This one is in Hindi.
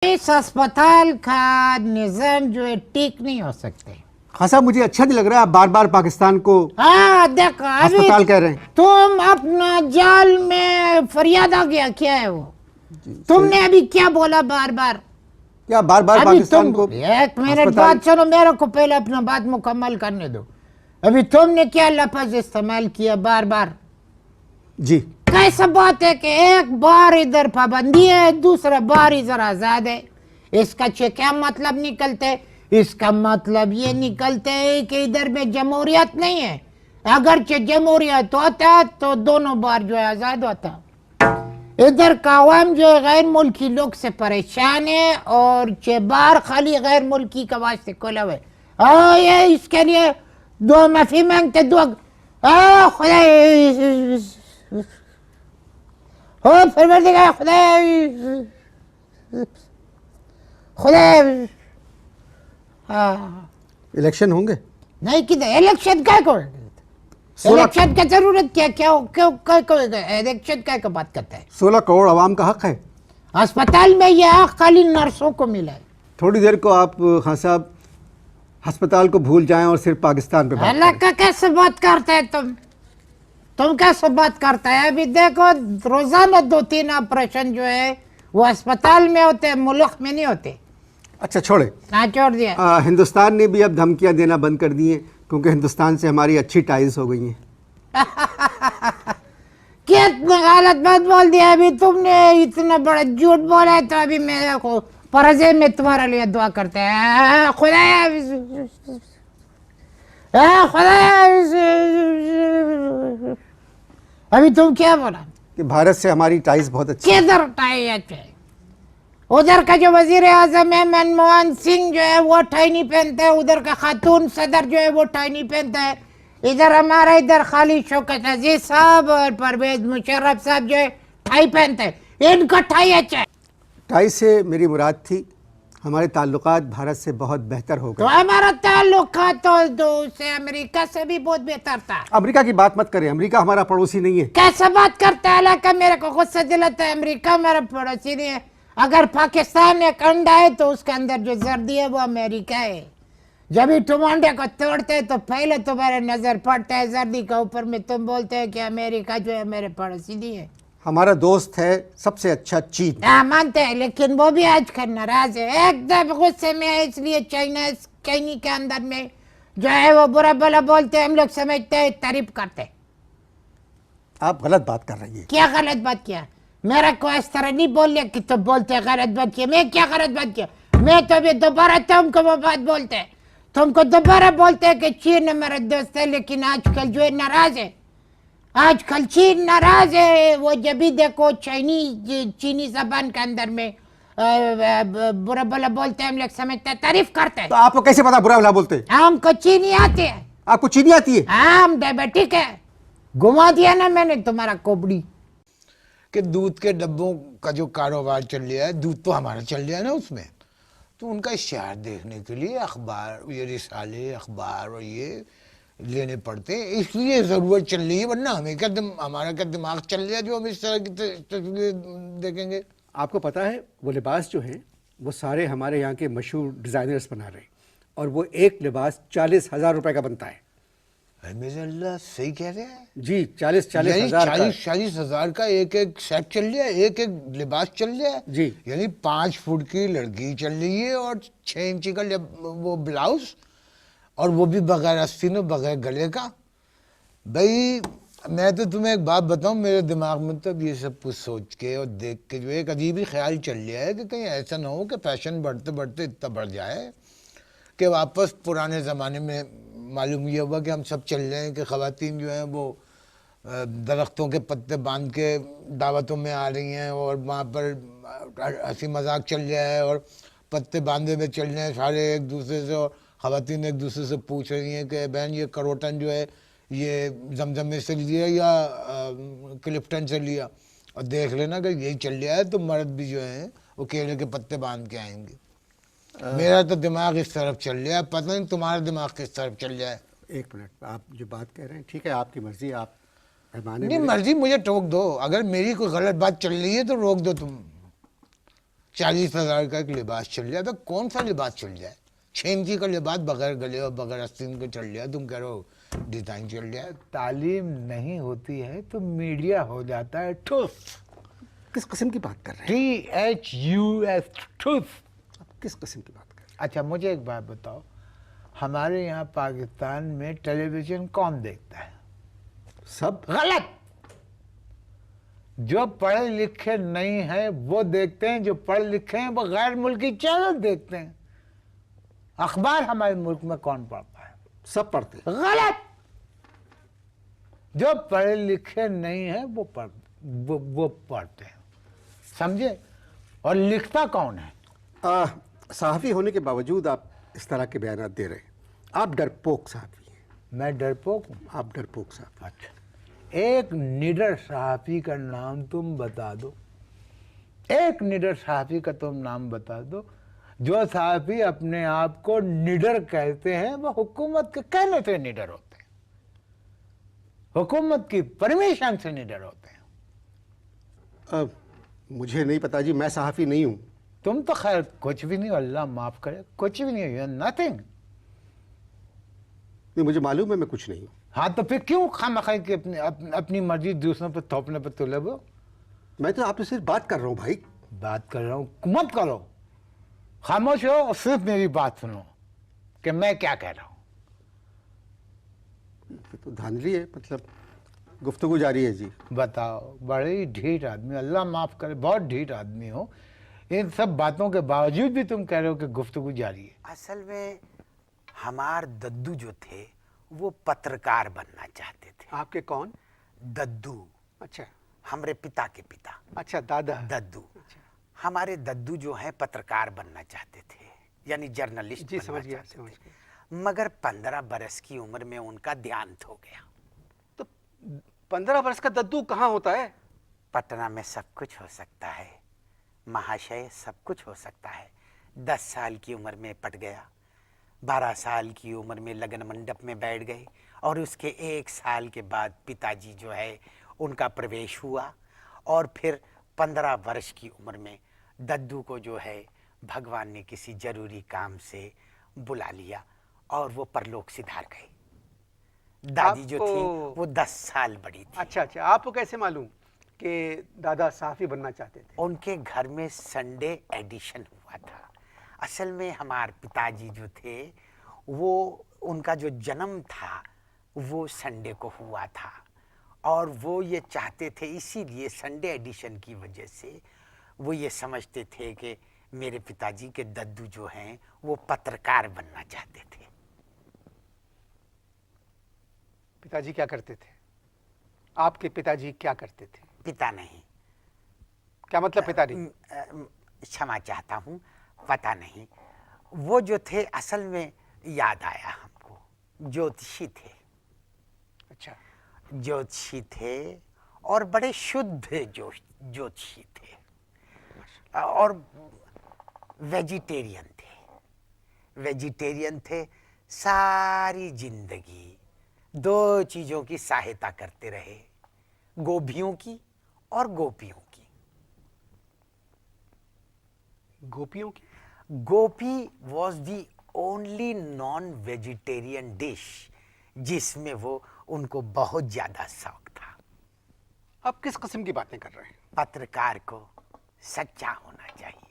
इस अस्पताल का निज़ाम जो है ठीक नहीं हो सकते। खान साहब मुझे अच्छा नहीं लग रहा है, आप बार बार पाकिस्तान को देखो अस्पताल कह रहे हैं। तुम अपना जाल में फरियाद आ गया, क्या है वो? तुमने अभी क्या बोला बार बार? क्या बार बार पाकिस्तान को? एक मिनट बात सुनो, मेरे को पहले अपना बात मुकम्मल करने दो। अभी तुमने क्या लफ्ज इस्तेमाल किया बार बार? जी कैसा बात है कि एक बार इधर पाबंदी है, दूसरा बार इधर आजाद है? इसका क्या मतलब निकलते? इसका मतलब ये निकलते है कि इधर में जमहूरियत नहीं है। अगर जमहूरियत होता तो दोनों बार जो है आजाद होता। इधर का अवाम जो है गैर मुल्की लोग से परेशान है और बार खाली गैर मुल्की का वास्ते खोला हुआ है। ये इसके लिए दो माफी मांगते, दो खुदा हो परवरदिगार, खुदा खुदा। इलेक्शन होंगे? नहीं, किधर इलेक्शन क्या को? इलेक्शन का जरूरत क्या? क्या इलेक्शन क्या बात करता है? 16 करोड़ आवाम का हक है। अस्पताल में यह हक खाली नर्सों को मिला है। थोड़ी देर को आप खान साहब अस्पताल को भूल जाएं और सिर्फ पाकिस्तान पे बात अल्लाह का कैसे बात करते हैं तुम कैसे बात करता है? अभी देखो रोजाना 2-3 ऑपरेशन जो है वो अस्पताल में होते हैं, मुल्क में नहीं होते। अच्छा छोड़े, हाँ छोड़ दिया। हिंदुस्तान ने भी अब धमकियां देना बंद कर दी हैं क्योंकि हिंदुस्तान से हमारी अच्छी टाइल्स हो गई हैं। कितना गलत बात बोल दिया अभी तुमने, इतना बड़ा झूठ बोला है। तो अभी मेरे को परजे में तुम्हारे लिए दुआ करते हैं। खुदा अभी तुम क्या बोला कि भारत से हमारी टाइल्स बहुत अच्छी। किधर टाई है? उधर का जो वजीर आजम है मनमोहन सिंह जो है वो टाई नहीं पहनता है। उधर का खातून सदर जो है वो टाई नहीं पहनता है। इधर हमारा इधर खाली शौकत अजीज साहब और परवेज मुशर्रफ साहब जो है टाई पहनते हैं। इनका टाई अच्छा है। टाई से मेरी मुराद थी हमारे ताल्लुकात भारत से बहुत बेहतर हो गए। तो हमारा ताल्लुकात तो से अमेरिका से भी बहुत बेहतर था। अमेरिका की बात मत करें, अमेरिका हमारा पड़ोसी नहीं है। कैसे बात करता है? का मेरे को गुस्सा दिलाता है। अमेरिका मेरा पड़ोसी नहीं है। अगर पाकिस्तान एक अंडा है तो उसके अंदर जो जर्दी है वो अमेरिका है। जब भी तुम अंडे को तोड़ते हैं तो पहले तुम्हारे नजर पड़ता है जर्दी के ऊपर में। तुम बोलते हैं कि अमेरिका जो है मेरे पड़ोसी नहीं है। हमारा दोस्त है सबसे अच्छा चीन। मानते हैं, लेकिन वो भी आजकल नाराज है, एकदम गुस्से में है। इसलिए चाइनी के अंदर में जो है वो बुरा भला बोलते हैं। हम लोग समझते हैं, तारीफ करते हैं। आप गलत बात कर रही है। क्या गलत बात किया? मेरा को इस तरह नहीं बोल लिया कि तुम बोलते हैं गलत बात किया। मैं क्या गलत बात किया? मैं तो अभी दोबारा तुमको वो बात बोलते हैं, तुमको दोबारा बोलते हैं कि चीन हमारा दोस्त है। लेकिन आजकल जो है नाराज है। आजकल चीन नाराज है। वो जब भी देखो चीनी जबान के अंदर में बुरा भला बोलते हैं। हम लोग समझते हैं, तारीफ करते हैं। तो आपको कैसे पता बुरा भला बोलते हैं? हमको चीनी आती है। आपको चीनी आती है? हम डायबिटिक है। घुमा दिया ना मैंने तुम्हारा कोबड़ी। कि दूध के डब्बों का जो कारोबार चल रहा है, दूध तो हमारा चल रहा है ना उसमें, तो उनका इश्तिहार देखने के लिए अखबार, ये रिसाले अखबार और ये लेने पड़ते हैं। इसलिए ज़रूरत चल रही है, वरना हमें क्या हमारा क्या दिमाग चल रहा है जो हम इस तरह की तस्वीर देखेंगे। आपको पता है वो लिबास जो है वो सारे हमारे यहाँ के मशहूर डिज़ाइनर्स बना रहे हैं और वो एक लिबास 40,000 रुपए का बनता है। मेरे अल्लाह, सही कह रहे हैं जी, 40,000 हजार का एक सेट चल रहा है, एक लिबास चल रहा है जी। यानी 5 फुट की लड़की चल रही है और 6 इंची का वो ब्लाउज, और वो भी बगैर आस्तीन और बगैर गले का। भाई मैं तो तुम्हें एक बात बताऊं, मेरे दिमाग में तो ये सब कुछ सोच के और देख के जो एक अजीब ही ख्याल चल रहा है कि कहीं ऐसा ना हो कि फैशन बढ़ते बढ़ते इतना बढ़ जाए कि वापस पुराने ज़माने में मालूम ये हुआ कि हम सब चल रहे हैं कि ख़वातीन जो हैं वो दरख्तों के पत्ते बांध के दावतों में आ रही हैं और वहाँ पर हंसी मजाक चल रहा है और पत्ते बांधे में चल रहे हैं सारे एक दूसरे से, और ख़वातीन एक दूसरे से पूछ रही हैं कि बहन ये करोटन जो है ये जमजम में से लिया या क्लिफ्टन से लिया, और देख लेना कि यही चल रहा है तो मर्द भी जो हैं वो केले के पत्ते बांध के आएंगे। मेरा तो दिमाग इस तरफ चल रहा है, पता नहीं तुम्हारा दिमाग किस तरफ चल रहा है। एक मिनट, आप जो बात कह रहे हैं ठीक है, आपकी मर्जी, आप नहीं मर्जी मुझे टोक दो, अगर मेरी कोई गलत बात चल रही है तो रोक दो तुम। 40,000 का एक लिबास चल जाए तो कौन सा लिबास चल जाए? 6 इंची का लिबास बगैर गले और बगैर आस्तीन के चल जाए, तुम कह रहे हो डिजाइन चल जाए? तालीम नहीं होती है तो मीडिया हो जाता है ठूस। किस किस्म की बात कर रहे हैं? THUS, ठूस। आप किस किस्म की बात कर रहे अच्छा मुझे एक बात बताओ, हमारे यहाँ पाकिस्तान में टेलीविजन कौन देखता है? हैं? सब गलत। जो पढ़े लिखे नहीं है वो देखते हैं, जो पढ़े लिखे हैं वो गैर मुल्की चैनल देखते हैं। अखबार हमारे मुल्क में कौन पढ़ता है? सब पढ़ते हैं। गलत। जो पढ़े लिखे नहीं है वो पढ़ते हैं, समझे? और लिखता कौन है? सहाफ़ी होने के बावजूद आप इस तरह के बयान दे रहे हैं। आप डरपोक सहाफ़ी हैं। मैं डरपोक हूँ? आप डरपोक सहाफ़ी। अच्छा, एक निडर सहाफ़ी का नाम तुम बता दो, एक निडर सहाफ़ी का तुम नाम बता दो। जो सहाफ़ी अपने आप को निडर कहते हैं वो हुकूमत के कहने से निडर होते हैं, हुकूमत की परमिशन से निडर होते हैं। मुझे नहीं पता जी, मैं सहाफ़ी नहीं हूँ। तुम तो खैर कुछ भी नहीं, अल्लाह माफ करे, कुछ भी नहीं, नथिंग। नहीं, मुझे मालूम है मैं कुछ नहीं हूँ। हाँ तो फिर क्यों खामखा के अपनी मर्जी दूसरों पर थोपने पर तुले वो? मैं तो आपसे सिर्फ बात कर रहा हूँ भाई। बात कर रहा हूँ, मत करो, खामोश हो और सिर्फ मेरी बात सुनो कि मैं क्या कह रहा हूँ। तो धांधली है, मतलब गुफ्तगू जारी है जी। बताओ, बड़े ही ढीठ आदमी, अल्लाह माफ करे, बहुत ढीठ आदमी हो। इन सब बातों के बावजूद भी तुम कह रहे हो कि गुफ्तगू जारी है। असल में हमार दद्दू जो थे वो पत्रकार बनना चाहते थे। आपके कौन? दद्दू, अच्छा हमरे पिता के पिता अच्छा, दादा। दद्दू। हमारे दद्दू जो हैं पत्रकार बनना चाहते थे, यानी जर्नलिस्ट जी, बनना समझ गया, चाहते समझ थे। मगर 15 बरस की उम्र में उनका देहांत हो गया। तो 15 वर्ष का दद्दू कहाँ होता है? पटना में सब कुछ हो सकता है महाशय, सब कुछ हो सकता है। 10 साल की उम्र में पट गया, 12 साल की उम्र में लगन मंडप में बैठ गए, और उसके 1 साल के बाद पिताजी जो है उनका प्रवेश हुआ, और फिर 15 वर्ष की उम्र में दद्दू को जो है भगवान ने किसी जरूरी काम से बुला लिया और वो परलोक सिधार गए। दादी जो थी वो 10 साल बड़ी थी। अच्छा अच्छा, आपको कैसे मालूम कि दादा सहाफ़ी बनना चाहते थे? उनके घर में संडे एडिशन हुआ था। असल में हमारे पिताजी जो थे वो, उनका जो जन्म था वो संडे को हुआ था, और वो ये चाहते थे, इसीलिए संडे एडिशन की वजह से वो ये समझते थे कि मेरे पिताजी के दद्दू जो हैं वो पत्रकार बनना चाहते थे। पिताजी क्या करते थे? आपके पिताजी क्या करते थे? पिता नहीं, क्या मतलब पिता नहीं? क्षमा चाहता हूँ, पता नहीं। वो जो थे असल में, याद आया हमको, ज्योतिषी थे। अच्छा, ज्योतिषी थे और बड़े शुद्ध ज्योतिषी थे, और वेजिटेरियन थे। वेजिटेरियन थे, सारी जिंदगी 2 चीज़ों की सहायता करते रहे, गोभियों की और गोपियों की। गोपियों की? गोपी was the only non vegetarian dish जिसमें वो, उनको बहुत ज्यादा शौक था। आप किस किस्म की बातें कर रहे हैं? पत्रकार को सच्चा होना चाहिए।